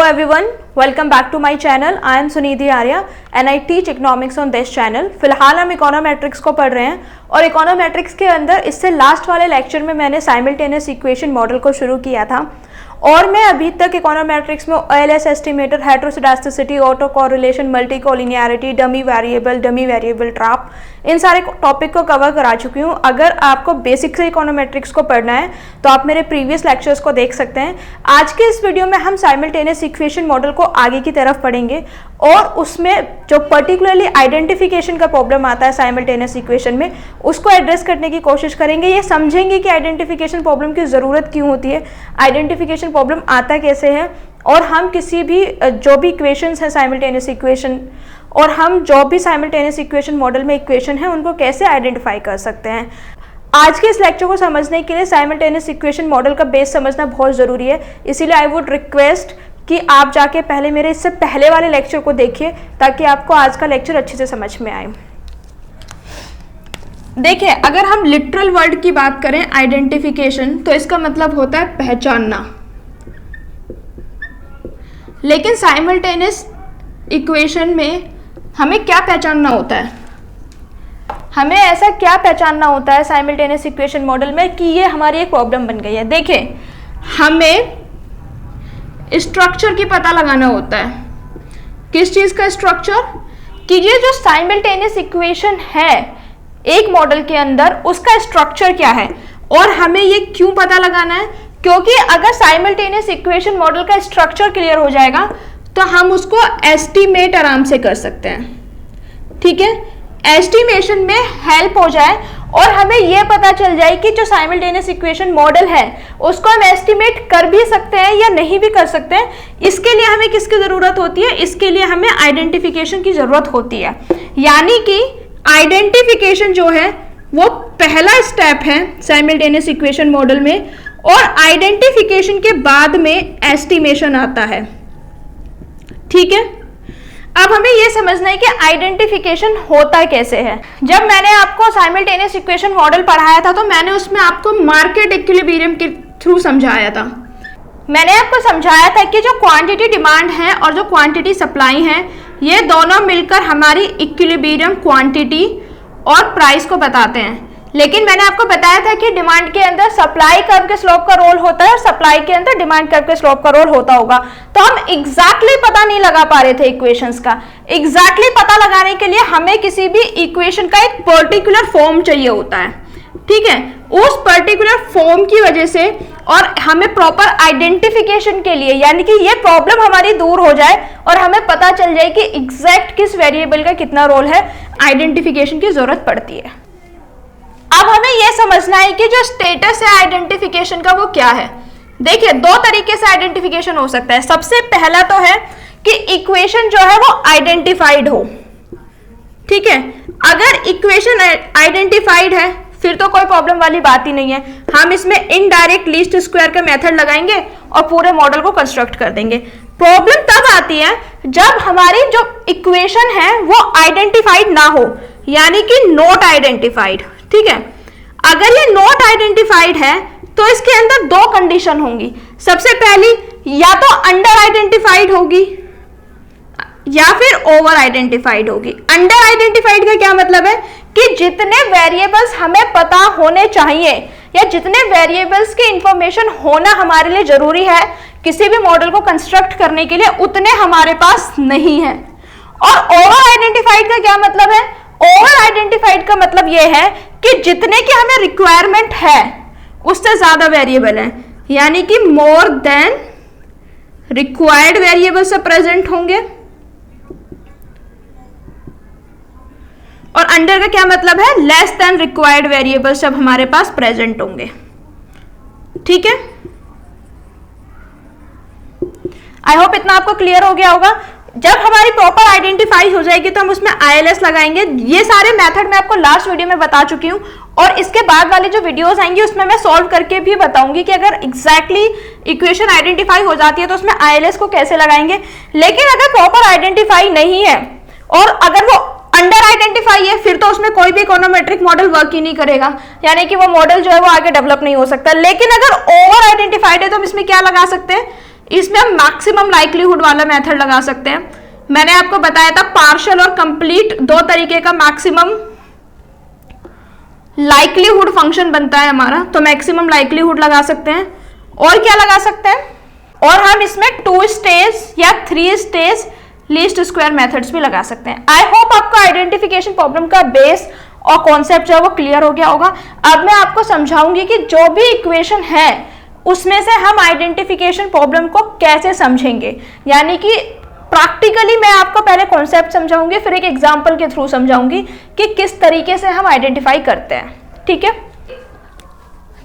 everyone, welcome back to my channel. I am Sunidhi Arya and I teach economics on this channel. फिलहाल हम econometrics को पढ़ रहे हैं और इकोनोमेट्रिक्स के अंदर इससे लास्ट वाले लेक्चर में मैंने साइमल्टेनियस इक्वेशन मॉडल को शुरू किया था और मैं अभी तक इकोनोमेट्रिक्स में OLS estimator, heteroscedasticity, autocorrelation, multicollinearity, dummy variable trap, इन सारे टॉपिक को कवर करा चुकी हूँ। अगर आपको बेसिक से इकोनोमेट्रिक्स को पढ़ना है तो आप मेरे प्रीवियस लेक्चर्स को देख सकते हैं। आज के इस वीडियो में हम साइमल्टेनियस इक्वेशन मॉडल को आगे की तरफ पढ़ेंगे और उसमें जो पर्टिकुलरली आइडेंटिफिकेशन का प्रॉब्लम आता है साइमल्टेनियस इक्वेशन में, उसको एड्रेस करने की कोशिश करेंगे। ये समझेंगे कि आइडेंटिफिकेशन प्रॉब्लम की ज़रूरत क्यों होती है, आइडेंटिफिकेशन प्रॉब्लम आता कैसे है, और हम किसी भी जो भी इक्वेशंस हैं साइमल्टेनियस इक्वेशन, और हम जो भी साइमल्टेनियस इक्वेशन मॉडल में इक्वेशन है उनको कैसे आइडेंटिफाई कर सकते हैं। आज के इस लेक्चर को समझने के लिए साइमल्टेनियस इक्वेशन मॉडल का बेस समझना बहुत ज़रूरी है। इसीलिए आई वुड रिक्वेस्ट कि आप जाके पहले मेरे इससे पहले वाले लेक्चर को देखिए ताकि आपको आज का लेक्चर अच्छे से समझ में आए। देखिए, अगर हम लिटरल वर्ड की बात करें आइडेंटिफिकेशन, तो इसका मतलब होता है पहचानना। लेकिन साइमल्टेनियस इक्वेशन में हमें क्या पहचानना होता है? हमें ऐसा क्या पहचानना होता है साइमल्टेनियस इक्वेशन मॉडल में कि ये हमारी एक प्रॉब्लम बन गई है? देखिए, हमें स्ट्रक्चर की पता लगाना होता है। किस चीज़ का स्ट्रक्चर? कि ये जो साइमल्टेनियस इक्वेशन है एक मॉडल के अंदर, उसका स्ट्रक्चर क्या है। और हमें ये क्यों पता लगाना है? क्योंकि अगर साइमल्टेनियस इक्वेशन मॉडल का स्ट्रक्चर क्लियर हो जाएगा तो हम उसको एस्टिमेट आराम से कर सकते हैं। ठीक है, एस्टिमेशन में हेल्प हो जाए और हमें यह पता चल जाए कि जो साइमल्टेनियस इक्वेशन मॉडल है उसको हम एस्टिमेट कर भी सकते हैं या नहीं भी कर सकते हैं। इसके लिए हमें किसकी ज़रूरत होती है? इसके लिए हमें आइडेंटिफिकेशन की ज़रूरत होती है। यानी कि आइडेंटिफिकेशन जो है वो पहला स्टेप है साइमल्टेनियस इक्वेशन मॉडल में, और आइडेंटिफिकेशन के बाद में एस्टिमेशन आता है। ठीक है, अब हमें यह समझना है कि आइडेंटिफिकेशन होता कैसे है। जब मैंने आपको साइमल्टेनियस इक्वेशन मॉडल पढ़ाया था तो मैंने उसमें आपको मार्केट इक्विलिब्रियम के थ्रू समझाया था। मैंने आपको समझाया था कि जो क्वांटिटी डिमांड है और जो क्वांटिटी सप्लाई है, ये दोनों मिलकर हमारी इक्विलिब्रियम क्वांटिटी और प्राइस को बताते हैं। लेकिन मैंने आपको बताया था कि डिमांड के अंदर सप्लाई कर्व के स्लोप का रोल होता है और सप्लाई के अंदर डिमांड कर्व के स्लोप का रोल होता होगा। तो हम एग्जैक्टली पता नहीं लगा पा रहे थे इक्वेशंस का। एग्जैक्टली पता लगाने के लिए हमें किसी भी इक्वेशन का एक पर्टिकुलर फॉर्म चाहिए होता है। ठीक है, उस पर्टिकुलर फॉर्म की वजह से और हमें प्रॉपर आइडेंटिफिकेशन के लिए, यानी कि ये प्रॉब्लम हमारी दूर हो जाए और हमें पता चल जाए कि एग्जैक्ट किस वेरिएबल का कितना रोल है, आइडेंटिफिकेशन की जरूरत पड़ती है। अब हमें यह समझना है कि जो स्टेटस है आइडेंटिफिकेशन का वो क्या है। देखिए, दो तरीके से आइडेंटिफिकेशन हो सकता है। सबसे पहला तो है कि इक्वेशन जो है वो आइडेंटिफाइड हो। ठीक है, अगर इक्वेशन आइडेंटिफाइड है फिर तो कोई प्रॉब्लम वाली बात ही नहीं है। हम इसमें इनडायरेक्ट लीस्ट स्क्वायर का मेथड लगाएंगे और पूरे मॉडल को कंस्ट्रक्ट कर देंगे। प्रॉब्लम तब आती है जब हमारी जो इक्वेशन है वो आइडेंटिफाइड ना हो, यानी कि नॉट आइडेंटिफाइड। ठीक है, अगर ये नॉट आइडेंटिफाइड है तो इसके अंदर दो कंडीशन होंगी। सबसे पहली, या तो अंडर आइडेंटिफाइड होगी या फिर ओवर आइडेंटिफाइड होगी। अंडर आइडेंटिफाइड का क्या मतलब है? कि जितने वेरिएबल्स हमें पता होने चाहिए या जितने वेरिएबल्स की इंफॉर्मेशन होना हमारे लिए जरूरी है किसी भी मॉडल को कंस्ट्रक्ट करने के लिए, उतने हमारे पास नहीं है। और ओवर आइडेंटिफाइड का क्या मतलब है? ओवर आइडेंटिफाइड का मतलब यह है कि जितने की हमें रिक्वायरमेंट है उससे ज्यादा वेरिएबल है, यानी कि more than required variables present होंगे। और अंडर का क्या मतलब है? लेस देन रिक्वायर्ड वेरिएबल्स जब हमारे पास प्रेजेंट होंगे। ठीक है, आई होप इतना आपको क्लियर हो गया होगा। जब हमारी प्रॉपर आइडेंटिफाई हो जाएगी तो हम उसमें ILS लगाएंगे। ये सारे मेथड मैं आपको लास्ट वीडियो में बता चुकी हूँ और इसके बाद वाली जो वीडियोस आएंगी उसमें मैं सॉल्व करके भी बताऊंगी कि अगर एग्जैक्टली इक्वेशन आइडेंटिफाई हो जाती है तो उसमें ILS को कैसे लगाएंगे। लेकिन अगर प्रॉपर आइडेंटिफाई नहीं है और अगर वो अंडर आइडेंटिफाई है फिर तो उसमें कोई भी इकोनोमेट्रिक मॉडल वर्क ही नहीं करेगा, यानी कि वो मॉडल जो है वो आगे डेवलप नहीं हो सकता। लेकिन अगर ओवर आइडेंटिफाइड है तो हम इसमें क्या लगा सकते हैं इसमें हम मैक्सिमम लाइक्लीहुड वाला मेथड लगा सकते हैं। मैंने आपको बताया था पार्शियल और कंप्लीट दो तरीके का मैक्सिमम लाइक्लीहुड फंक्शन बनता है हमारा, तो मैक्सिमम लाइक्लीहुड लगा सकते हैं। और क्या लगा सकते हैं, और हम इसमें 2 स्टेज या 3 स्टेज लीस्ट स्क्वायर मेथड्स भी लगा सकते हैं। आई होप आपको आइडेंटिफिकेशन प्रॉब्लम का बेस और कॉन्सेप्ट जो है वो क्लियर हो गया होगा। अब मैं आपको समझाऊंगी कि जो भी इक्वेशन है उसमें से हम आइडेंटिफिकेशन प्रॉब्लम को कैसे समझेंगे, यानी कि प्रैक्टिकली मैं आपको पहले कॉन्सेप्ट समझाऊंगी, फिर एक एग्जांपल के थ्रू समझाऊंगी कि किस तरीके से हम आइडेंटिफाई करते हैं। ठीक है,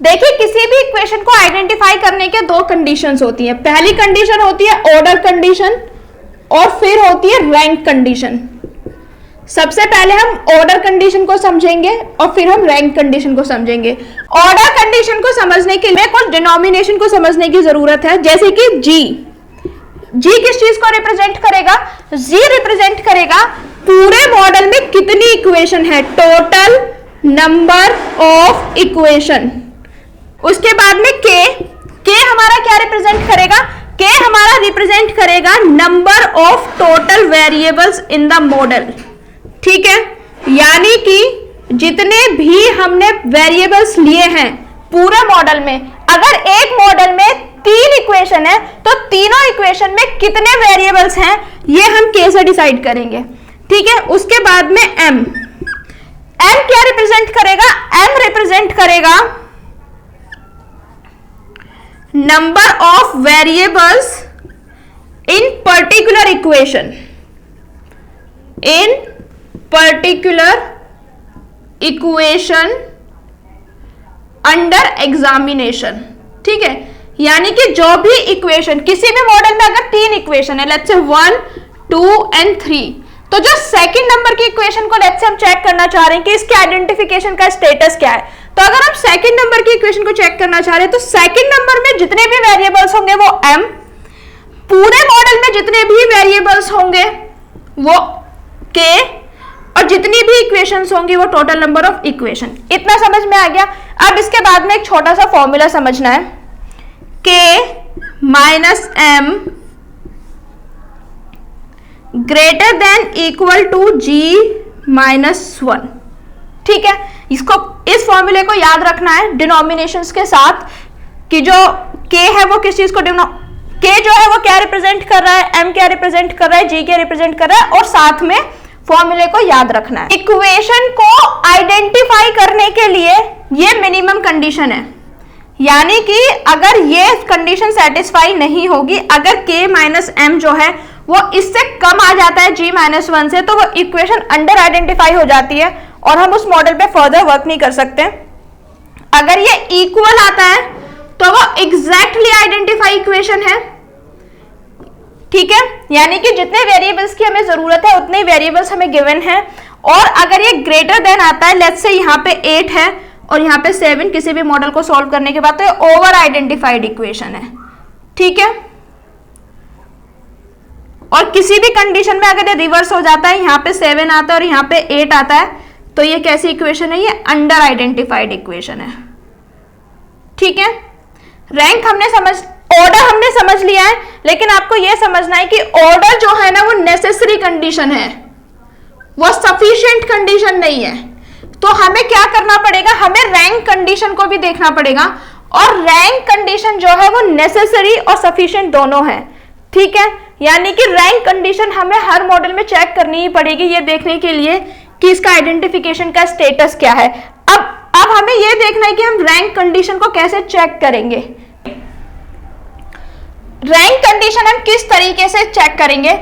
देखिए किसी भी इक्वेशन को आइडेंटिफाई करने के 2 कंडीशंस होती हैं। पहली कंडीशन होती है ऑर्डर कंडीशन और फिर होती है रैंक कंडीशन। सबसे पहले हम ऑर्डर कंडीशन को समझेंगे और फिर हम रैंक कंडीशन को समझेंगे। ऑर्डर कंडीशन को समझने के लिए कुछ डिनोमिनेशन को समझने की जरूरत है, जैसे कि जी किस चीज को रिप्रेजेंट करेगा, जी रिप्रेजेंट करेगा पूरे मॉडल में कितनी इक्वेशन है, टोटल नंबर ऑफ इक्वेशन। उसके बाद में के हमारा क्या रिप्रेजेंट करेगा, के हमारा रिप्रेजेंट करेगा number of total variables in the model. ठीक है, यानी कि जितने भी हमने वेरिएबल्स लिए हैं पूरे मॉडल में, अगर एक मॉडल में 3 इक्वेशन है तो तीनों इक्वेशन में कितने वेरिएबल्स हैं ये हम के से डिसाइड करेंगे। ठीक है, उसके बाद में एम क्या रिप्रेजेंट करेगा, एम रिप्रेजेंट करेगा number of variables in particular equation, in particular equation under examination. ठीक है, यानी कि जो भी इक्वेशन किसी भी मॉडल में अगर 3 इक्वेशन है, लेट्स से 1, 2 एंड 3, तो जो सेकंड नंबर की इक्वेशन को लेट्स से हम चेक करना चाह रहे हैं कि इसके आइडेंटिफिकेशन का स्टेटस क्या है, तो अगर हम सेकंड नंबर की इक्वेशन को चेक करना चाह रहे हैं तो सेकंड नंबर में जितने भी वेरिएबल्स होंगे वो m, पूरे मॉडल में जितने भी वेरिएबल्स होंगे वो k, और जितनी भी इक्वेशंस होंगी वो टोटल नंबर ऑफ इक्वेशन। इतना समझ में आ गया। अब इसके बाद में एक छोटा सा फॉर्मूला समझना है, k माइनस m greater than equal to g minus 1। ठीक है, इसको इस फॉर्मूले को याद रखना है डिनोमिनेशंस के साथ कि जो k है वो किस चीज को k जो है वो क्या रिप्रेजेंट कर रहा है, m क्या रिप्रेजेंट कर रहा है, g क्या रिप्रेजेंट कर रहा है, और साथ में फॉर्मूले को याद रखना है। इक्वेशन को आइडेंटिफाई करने के लिए ये मिनिमम कंडीशन है, यानी कि अगर ये कंडीशन सेटिस्फाई नहीं होगी, अगर k माइनस m जो है वो इससे कम आ जाता है g माइनस 1 से, तो वो इक्वेशन अंडर आइडेंटिफाई हो जाती है और हम उस मॉडल पे फर्दर वर्क नहीं कर सकते। अगर ये इक्वल आता है तो वो एग्जैक्टली आइडेंटिफाई इक्वेशन है। ठीक है, यानी कि जितने वेरिएबल्स की हमें जरूरत है उतने वेरिएबल्स हमें गिवन है, और अगर ये ग्रेटर देन आता है, लेट्स से यहाँ पे 8 है और यहाँ पे 7 किसी भी मॉडल को सॉल्व करने के बाद, तो ये ओवर आइडेंटिफाइड इक्वेशन है। ठीक है, और किसी भी कंडीशन में अगर ये रिवर्स हो जाता है, यहाँ पे 7 आता है और यहाँ पे 8 आता है, तो ये कैसी इक्वेशन है, ये अंडर आइडेंटिफाइड इक्वेशन है। ठीक है, रैंक हमने ऑर्डर हमने समझ लिया है, लेकिन आपको यह समझना है कि ऑर्डर जो है ना वो नेसेसरी कंडीशन है, वो सफिशिएंट कंडीशन नहीं है। तो हमें क्या करना पड़ेगा, हमें रैंक कंडीशन को भी देखना पड़ेगा, और रैंक कंडीशन जो है वो नेसेसरी और सफिशिएंट दोनों है। ठीक है, यानी कि रैंक कंडीशन हमें हर मॉडल में चेक करनी ही पड़ेगी, ये देखने के लिए कि इसका आइडेंटिफिकेशन का स्टेटस क्या है। अब हमें यह देखना है कि हम रैंक कंडीशन को कैसे चेक करेंगे। रैंक कंडीशन हम किस तरीके से चेक करेंगे,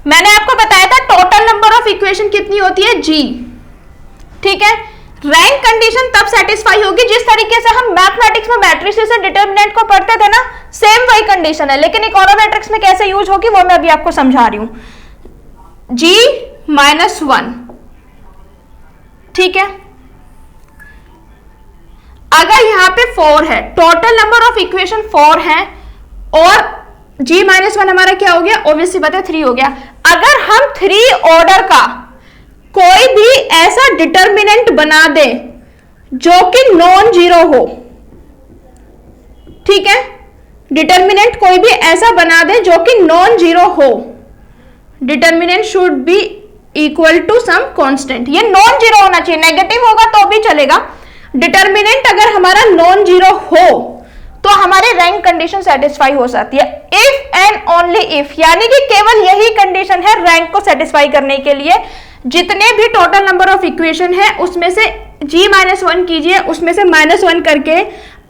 मैंने आपको बताया था टोटल नंबर ऑफ इक्वेशन कितनी होती है, g। ठीक है, रैंक कंडीशन तब सेटिस्फाई होगी जिस तरीके से हम मैथमेटिक्स में मैट्रिसेस से डिटरमिनेंट को पढ़ते थे ना, सेम वही कंडीशन है, लेकिन इकोनोमेट्रिक्स में कैसे यूज होगी वो मैं अभी आपको समझा रही हूं। g minus 1। ठीक है, अगर यहां पे 4 है, टोटल नंबर ऑफ इक्वेशन 4 है, और g माइनस 1 हमारा क्या हो गया, ऑब्वियसली बात है 3 हो गया। अगर हम 3 ऑर्डर का कोई भी ऐसा डिटरमिनेंट बना दे जो कि नॉन जीरो हो, ठीक है, डिटर्मिनेंट कोई भी ऐसा बना दे जो कि नॉन जीरो हो। Determinant should be equal to some constant, ये नॉन जीरो होना चाहिए, नेगेटिव होगा तो भी चलेगा। डिटर्मिनेंट अगर हमारा नॉन जीरो हो तो हमारे रैंक कंडीशन सेटिस्फाई हो जाती है। इफ एंड ओनली इफ, यानी कि केवल यही कंडीशन है रैंक को सेटिस्फाई करने के लिए। जितने भी टोटल नंबर ऑफ इक्वेशन है उसमें से g-1 कीजिए, उसमें से -1 करके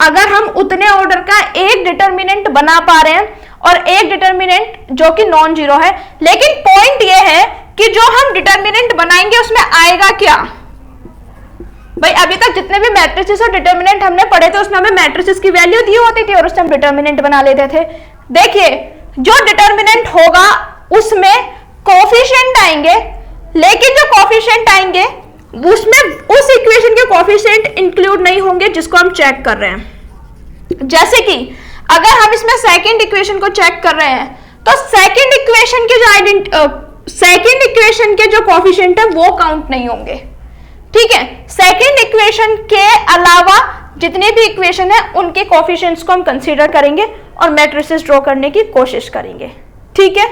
अगर हम उतने ऑर्डर का एक डिटर्मिनेंट बना पा रहे हैं और एक डिटर्मिनेंट जो कि नॉन जीरो है, लेकिन पॉइंट ये है कि जो हम डिटर्मिनेंट बनाएंगे उसमें आएगा क्या। भाई अभी तक जितने भी मैट्रिसेस और डिटर्मिनेंट हमने पढ़े थे उसमें हमें मैट्रिसेस की वैल्यू दी होती थी और उससे हम डिटर्मिनेंट बना लेते थे। देखिए जो डिटर्मिनेंट होगा उसमें कोफिशिएंट आएंगे, लेकिन जो कोफिशिएंट आएंगे उसमें उस इक्वेशन के कोफिशिएंट इंक्लूड नहीं होंगे जिसको हम चेक कर रहे हैं। जैसे कि अगर हम इसमें सेकंड इक्वेशन को चेक कर रहे हैं तो सेकंड इक्वेशन के जो कोफिशिएंट है वो काउंट नहीं होंगे, ठीक है। सेकंड इक्वेशन के अलावा जितनी भी इक्वेशन है उनके कोफिशिएंट्स को हम कंसीडर करेंगे और मैट्रिसेस ड्रॉ करने की कोशिश करेंगे, ठीक है।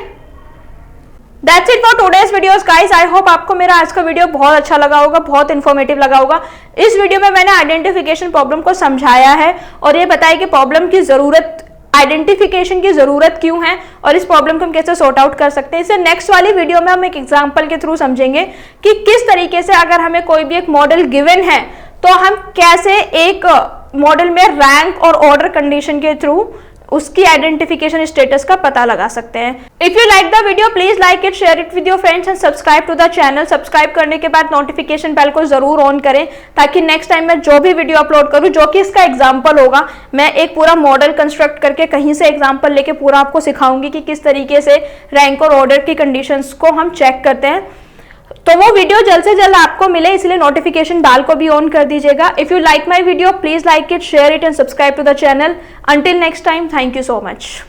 That's it for today's videos guys. I hope आपको मेरा आज का वीडियो बहुत अच्छा लगा होगा, बहुत इन्फॉर्मेटिव लगा होगा। इस वीडियो में मैंने आइडेंटिफिकेशन प्रॉब्लम को समझाया है और ये बताया कि प्रॉब्लम की जरूरत, आइडेंटिफिकेशन की जरूरत क्यों है और इस प्रॉब्लम को हम कैसे सॉर्ट आउट कर सकते हैं। इसे नेक्स्ट वाली वीडियो में हम एक एग्जांपल के थ्रू समझेंगे कि किस तरीके से अगर हमें कोई भी एक मॉडल गिवन है तो हम कैसे एक मॉडल में रैंक और ऑर्डर कंडीशन के थ्रू उसकी आइडेंटिफिकेशन स्टेटस का पता लगा सकते हैं। If you like the video please like it, share it with your friends and subscribe to the channel. Subscribe करने के बाद नोटिफिकेशन बेल को जरूर ऑन करें ताकि नेक्स्ट टाइम मैं जो भी वीडियो अपलोड करूं, जो कि इसका एग्जांपल होगा, मैं एक पूरा मॉडल कंस्ट्रक्ट करके कहीं से एग्जांपल लेके पूरा आपको सिखाऊंगी कि किस तरीके से रैंक और ऑर्डर की कंडीशंस को हम चेक करते हैं। तो वो वीडियो जल्द से जल्द आपको मिले, इसलिए नोटिफिकेशन बेल को भी ऑन कर दीजिएगा। If you like my video please like it, share it and subscribe to the channel. Until next time, thank you so much.